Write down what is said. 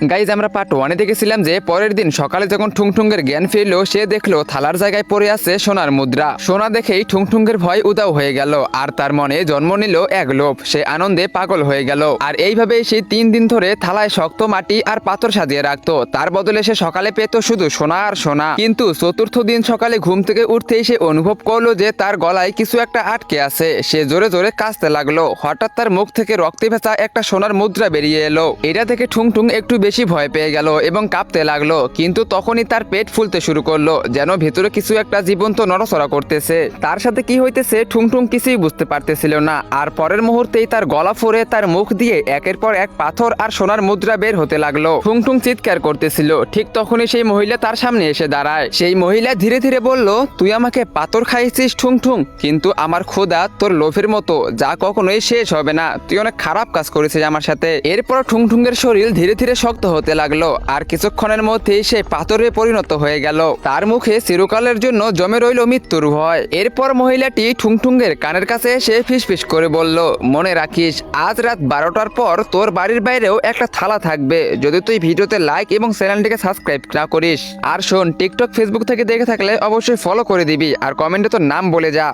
Guys আমরা part 1 দেখেছিলাম যে পরের দিন সকালে যখন ঠুংঠুঙ্গের জ্ঞান ফিরলো সে দেখলো থালার জায়গায় পড়ে আছে সোনার মুদ্রা। সোনা দেখেই ঠুংঠুঙ্গের ভয় উদাও হয়ে গেল আর তার মনে জন্ম নিল এক লোভ। সে আনন্দে পাগল হয়ে গেল আর এইভাবেই সে 3 দিন ধরে থালায় শক্ত মাটি আর পাথর সাজিয়ে রাখতো। তার বদলে সে সকালে পেত শুধু সোনা আর সোনা। কিন্তু চতুর্থ দিন সকালে ঘুম থেকে উঠতেই সে অনুভব করলো যে তার গলায় কিছু একটা আটকে আছে। সে জোরে জোরে কাঁচতে লাগলো। হঠাৎ তার মুখ থেকে রক্তে ভেজা একটা সোনার মুদ্রা বেরিয়ে এলো। এটা থেকে ঠুংঠুং একটু বেশি ভয় পেয়ে গেল এবং কাঁপতে লাগলো। কিন্তু তখনই তার পেট ফুলতে শুরু করলো, যেন ভেতরে কিছু একটা জীবন্ত নড়াচড়া করতেছে। তার সাথে কি হইতেছে ঠুংঠুং কিছুই বুঝতে পারতেছিল না। আর পরের মুহূর্তেই তার গলা ফুঁড়ে তার মুখ দিয়ে একের পর এক পাথর আর সোনার মুদ্রা বের হতে লাগলো। ঠুংঠুং চিৎকার করতেছিল। ঠিক তখনই সেই মহিলা তার সামনে এসে দাঁড়ায়। সেই মহিলা ধীরে ধীরে বলল, তুই আমাকে পাথর খাইছিস ঠুংঠুং, কিন্তু আমার ক্ষুধা তোর লোভের মতো, যা কখনোই শেষ হবে না। তুই অনেক খারাপ কাজ করেছিস আমার সাথে। এরপর ঠুংঠুংয়ের শরীর ধীরে ধীরে শক্ত হতে লাগলো আর কিছুক্ষণের মধ্যেই সে পাথরে পরিণত হয়ে গেল। তার মুখে চিরকালের জন্য জমে রইল মৃত্যুর ভয়। এরপর মহিলাটি ঠুংঠুঙ্গের কানের কাছে এসে ফিসফিস করে বলল, মনে রাখিস আজ রাত 12টার পর তোর বাড়ির বাইরেও একটা থালা থাকবে, যদি তুই ভিডিওতে লাইক এবং চ্যানেলটিকে সাবস্ক্রাইব না করিস। আর শোন, টিকটক ফেসবুক থেকে দেখে থাকলে অবশ্যই ফলো করে দিবি আর কমেন্টে তোর নাম বলে যা।